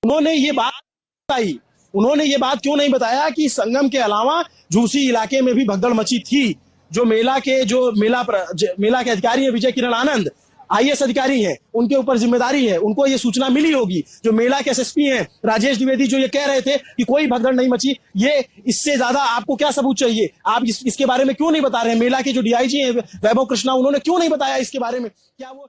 उन्होंने ये बात बताई, उन्होंने ये बात क्यों नहीं बताया कि संगम के अलावा झूसी इलाके में भी भगदड़ मची थी। जो मेला के अधिकारी है विजय किरण आनंद, आईएएस अधिकारी हैं, उनके ऊपर जिम्मेदारी है, उनको ये सूचना मिली होगी। जो मेला के एसएसपी हैं राजेश द्विवेदी, जो ये कह रहे थे कि कोई भगदड़ नहीं मची, ये इससे ज्यादा आपको क्या सबूत चाहिए? आप इसके बारे में क्यों नहीं बता रहे हैं? मेला के जो डीआईजी हैं वैभव कृष्णा, उन्होंने क्यों नहीं बताया इसके बारे में? क्या वो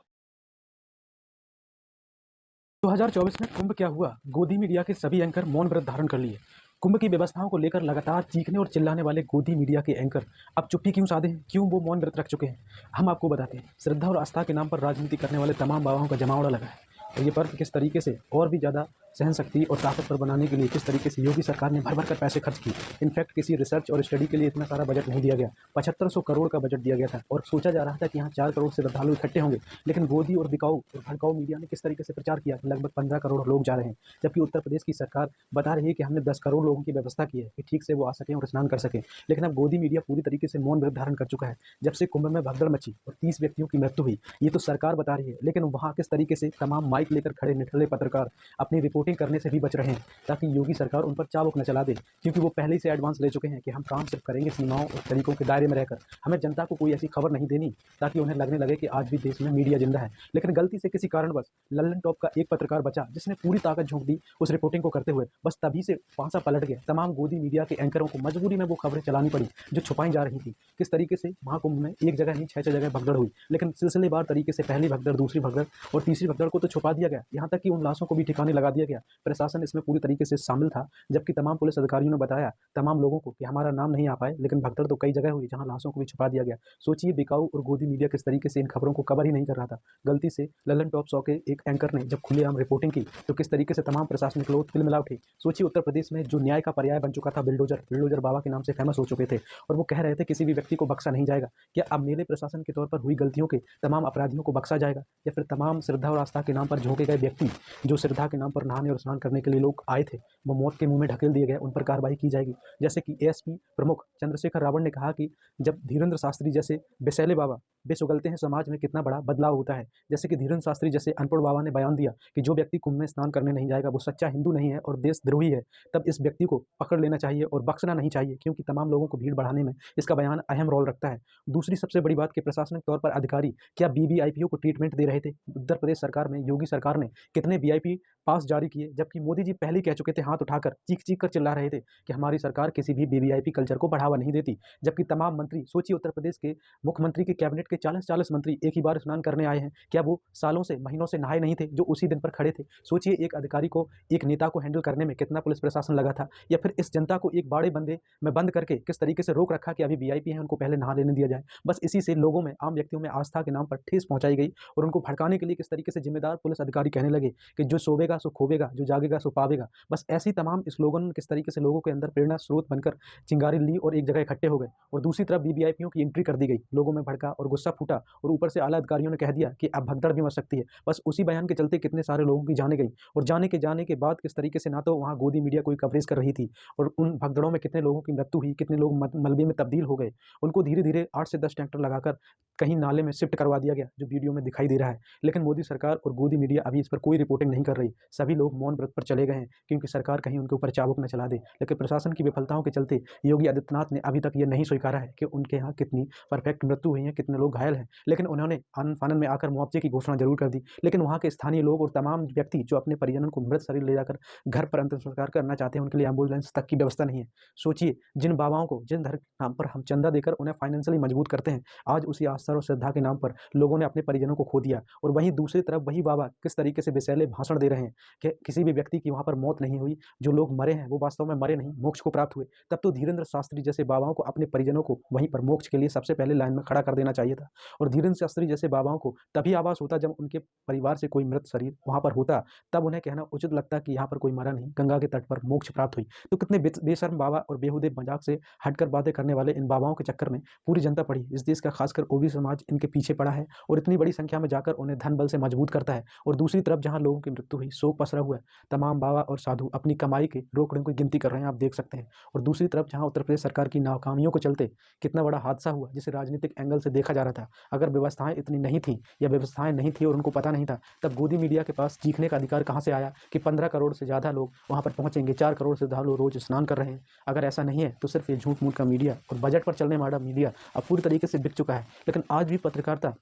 2024 में कुंभ क्या हुआ? गोदी मीडिया के सभी एंकर मौन व्रत धारण कर लिए। कुंभ की व्यवस्थाओं को लेकर लगातार चीखने और चिल्लाने वाले गोदी मीडिया के एंकर अब चुप्पी क्यों साधे हैं? क्यों वो मौन व्रत रख चुके हैं? हम आपको बताते हैं। श्रद्धा और आस्था के नाम पर राजनीति करने वाले तमाम बाबाओं का जमावड़ा लगा है और ये पर्व किस तरीके से और भी ज़्यादा सहन शक्ति और ताकतवर बनाने के लिए किस तरीके से योगी सरकार ने भर भर कर पैसे खर्च किए। इनफैक्ट किसी रिसर्च और स्टडी के लिए इतना सारा बजट नहीं दिया गया। 7500 करोड़ का बजट दिया गया था और सोचा जा रहा था कि यहाँ 4 करोड़ से श्रद्धालु इकट्ठे होंगे, लेकिन गोदी और बिकाऊ और भड़काऊ मीडिया ने किस तरीके से प्रचार किया कि लगभग 15 करोड़ लोग जा रहे हैं, जबकि उत्तर प्रदेश की सरकार बता रही है कि हमने 10 करोड़ लोगों की व्यवस्था की है कि ठीक से वो आ सकें और स्नान कर सकें। लेकिन अब गोदी मीडिया पूरी तरीके से मौन व्रत धारण कर चुका है। जब से कुंभ में भगदड़ मची और 30 व्यक्तियों की मृत्यु हुई, ये तो सरकार बता रही है, लेकिन वहाँ किस तरीके से तमाम माइक लेकर खड़े निठल्ले पत्रकार अपनी रिपोर्टिंग करने से भी बच रहे हैं ताकि योगी सरकार उन पर चाबुक न चला दे, क्योंकि वो पहले ही से एडवांस ले चुके हैं कि हम काम सिर्फ करेंगे सीमाओं और तरीकों के दायरे में रहकर। हमें जनता को कोई ऐसी खबर नहीं देनी ताकि उन्हें लगने लगे कि आज भी देश में मीडिया जिंदा है। लेकिन गलती से किसी कारणवश लल्लन टॉप का एक पत्रकार बचा जिसने पूरी ताकत झोंक दी उस रिपोर्टिंग को करते हुए। बस तभी से पांसा पलट गया। तमाम गोदी मीडिया के एंकरों को मजबूरी में वो खबरें चलानी पड़ी जो छुपाई जा रही थी। किस तरीके से महाकुंभ में एक जगह नहीं 6 जगह भगदड़ हुई, लेकिन सिलसिलेवार तरीके से पहली भगदड़, दूसरी भगदड़ और तीसरी भगदड़ को तो छुपा दिया गया। यहाँ तक कि उन लाशों को भी ठिकाने लगा दिया गया। प्रशासन इसमें पूरी तरीके से शामिल था, जबकि तमाम पुलिस अधिकारियों ने बताया तमाम लोगों को कि हमारा नाम नहीं आ पाए, लेकिन भगदड़ तो कई जगह हुई जहां लाशों को भी छुपा दिया गया। सोचिए बिकाऊ और गोदी मीडिया किस तरीके से इन खबरों को कवर ही नहीं कर रहा था। गलती से लल्लन टॉप शो के एक एंकर ने जब खुलेआम रिपोर्टिंग की तो किस तरीके से तमाम प्रशासनिक लोग तिलमिला उठे। सोचिए उत्तर प्रदेश में जो न्याय का पर्याय बन चुका था बिल्डोजर बाबा के नाम से फेमस हो चुके थे और वो कह रहे थे किसी भी व्यक्ति को बख्शा नहीं जाएगा। क्या अब मेले प्रशासन के तौर पर हुई गलतियों के तमाम अपराधियों को बख्शा जाएगा, या फिर तमाम श्रद्धा और आस्था के नाम पर झोंके गए व्यक्ति जो श्रद्धा के नाम पर नहाने और स्नान करने के लिए लोग आए थे वो मौत के मुंह में ढकेल दिए गए, उन पर कार्रवाई की जाएगी? जैसे कि एएसपी प्रमुख चंद्रशेखर रावण ने कहा कि जब धीरेन्द्र शास्त्री जैसे बेसैले बाबा बेस उगलते हैं समाज में कितना बड़ा बदलाव होता है। जैसे कि धीरेन्द्र शास्त्री जैसे अनपढ़ बाबा ने बयान दिया कि जो व्यक्ति कुंभ में स्नान करने नहीं जाएगा वो सच्चा हिंदू नहीं है और देशद्रोही है, तब इस व्यक्ति को पकड़ लेना चाहिए और बख्शना नहीं चाहिए, क्योंकि तमाम लोगों को भीड़ बढ़ाने में इसका बयान अहम रोल रखता है। दूसरी सबसे बड़ी बात कि प्रशासनिक तौर पर अधिकारी क्या वीवीआईपीओ को ट्रीटमेंट दे रहे थे? उत्तर प्रदेश सरकार में योगी सरकार ने कितने वीआईपी पास जारी किए, जबकि मोदी जी पहले ही कह चुके थे, हाथ उठाकर चीख चीख कर चिल्ला रहे थे कि हमारी सरकार किसी भी वीवीआईपी कल्चर को बढ़ावा नहीं देती। जबकि तमाम मंत्री, सोचिए उत्तर प्रदेश के मुख्यमंत्री के कैबिनेट के 40-40 मंत्री एक ही बार स्नान करने आए हैं। क्या वो सालों से महीनों से नहाए नहीं थे जो उसी दिन पर खड़े थे? सोचिए एक अधिकारी को, एक नेता को हैंडल करने में कितना पुलिस प्रशासन लगा था, या फिर इस जनता को एक बाड़े बंदे में बंद करके किस तरीके से रोक रखा कि अभी वीआईपी हैं उनको पहले नहा लेने दिया जाए। बस इसी से लोगों में, आम व्यक्तियों में आस्था के नाम पर ठेस पहुंचाई गई और उनको भड़काने के लिए किस तरीके से जिम्मेदार पुलिस अधिकारी कहने लगे कि जो सोवेगा सो खोवेगा, जो जागेगा सो पावेगा। बस ऐसी तमाम स्लोगन किस तरीके से लोगों के अंदर प्रेरणा स्रोत बनकर चिंगारी ली और एक जगह इकट्ठे हो गए। और दूसरी तरफ वीवीआईपीओ की एंट्री कर दी गई, लोगों में भड़का और गुस्सा फूटा और ऊपर से आला अधिकारियों ने कह दिया कि अब भगदड़ भी मच सकती है। बस उसी बयान के चलते कितने सारे लोगों की जाने गई और जाने के बाद किस तरीके से ना तो वहाँ गोदी मीडिया कोई कवरेज कर रही थी और उन भगदड़ों में कितने लोगों की मृत्यु हुई, कितने लोग मलबे में तब्दील हो गए। उनको धीरे धीरे 8 से 10 ट्रैक्टर लगाकर कहीं नाले में शिफ्ट करवा दिया गया, जो वीडियो में दिखाई दे रहा है। लेकिन मोदी सरकार और गोदी मीडिया अभी इस पर कोई रिपोर्टिंग नहीं कर रही। सभी लोग मौन व्रत पर चले गए हैं क्योंकि सरकार कहीं उनके ऊपर चाबुक न चला दे। लेकिन प्रशासन की विफलताओं के चलते योगी आदित्यनाथ ने अभी तक ये नहीं स्वीकारा है कि उनके यहाँ कितनी परफेक्ट मृत्यु हुई है, कितने लोग घायल हैं। लेकिन उन्होंने आनन फानन में आकर मुआवजे की घोषणा जरूर कर दी। लेकिन वहाँ के स्थानीय लोग और तमाम व्यक्ति जो अपने परिजनों को मृत शरीर ले जाकर घर पर अंतिम संस्कार करना चाहते हैं, उनके लिए एम्बुलेंस तक की व्यवस्था नहीं है। सोचिए जिन बाबाओं को, जिन धर्म के नाम पर हम चंदा देकर उन्हें फाइनेंशियली मजबूत करते हैं, आज उसी आस्था और श्रद्धा के नाम पर लोगों ने अपने परिजनों को खो दिया। और वहीं दूसरी तरफ वही बाबा किस तरीके से बेसैले भाषण दे रहे हैं कि किसी भी व्यक्ति की वहाँ पर मौत नहीं हुई, जो लोग मरे हैं वो वास्तव में मरे नहीं, मोक्ष को प्राप्त हुए। तब तो धीरेन्द्र शास्त्री जैसे बाबाओं को अपने परिजनों को वहीं पर मोक्ष के लिए सबसे पहले लाइन में खड़ा कर देना चाहिए था। और धीरेन्द्र शास्त्री जैसे बाबाओं को तभी आभास होता जब उनके परिवार से कोई मृत शरीर वहाँ पर होता, तब उन्हें कहना उचित लगता कि यहाँ पर कोई मरा नहीं, गंगा के तट पर मोक्ष प्राप्त हुई। तो कितने बेशर्म बाबा और बेहुदे मजाक से हटकर बातें करने वाले इन बाबाओं के चक्कर में पूरी जनता पड़ी। इस देश का खासकर ओबी समाज इनके पीछे पड़ा है और इतनी बड़ी संख्या में जाकर उन्हें धन बल से मजबूत करता है। और दूसरी तरफ जहाँ लोगों की मृत्यु हुई, शोक पसरा हुआ है, तमाम बाबा और साधु अपनी कमाई के रोकड़ों की गिनती कर रहे हैं, आप देख सकते हैं। और दूसरी तरफ जहाँ उत्तर प्रदेश सरकार की नाकामियों को चलते कितना बड़ा हादसा हुआ जिसे राजनीतिक एंगल से देखा जा रहा रहा था। अगर व्यवस्थाएं इतनी नहीं थी या व्यवस्थाएं नहीं थी और उनको पता नहीं था, तब गोदी मीडिया के पास चीखने का अधिकार कहाँ से आया कि 15 करोड़ से ज़्यादा लोग वहाँ पर पहुँचेंगे, 4 करोड़ से ज़्यादा लोग रोज़ स्नान कर रहे हैं। अगर ऐसा नहीं है तो सिर्फ ये झूठ मूठ का मीडिया और बजट पर चलने वाला मीडिया अब पूरी तरीके से बिक चुका है। लेकिन आज भी पत्रकारिता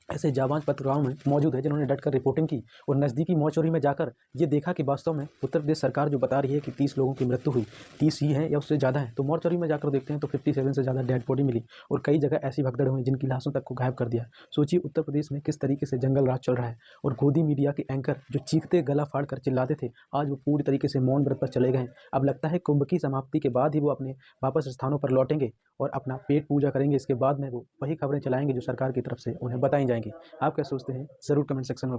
ऐसे जाबाज पत्रकारों में मौजूद है जिन्होंने डटकर रिपोर्टिंग की और नज़दीकी मौचौरी में जाकर ये देखा कि वास्तव में उत्तर प्रदेश सरकार जो बता रही है कि 30 लोगों की मृत्यु हुई, 30 ही है या उससे ज़्यादा है, तो मौचौरी में जाकर देखते हैं तो 57 से ज़्यादा डेड बॉडी मिली और कई जगह ऐसी भगदड़ हुई जिनकी लाशों तक को गायब कर दिया। सोचिए उत्तर प्रदेश में किस तरीके से जंगल राज चल रहा है और गोदी मीडिया के एंकर जो चीखते गला फाड़ कर चिल्लाते थे, आज वो पूरी तरीके से मौन व्रत पर चले गए हैं। अब लगता है कुंभ की समाप्ति के बाद ही वो अपने वापस स्थानों पर लौटेंगे और अपना पेट पूजा करेंगे। इसके बाद में वो वही खबरें चलाएंगे जो सरकार की तरफ से उन्हें बताई जाएंगी। आप क्या सोचते हैं ज़रूर कमेंट सेक्शन में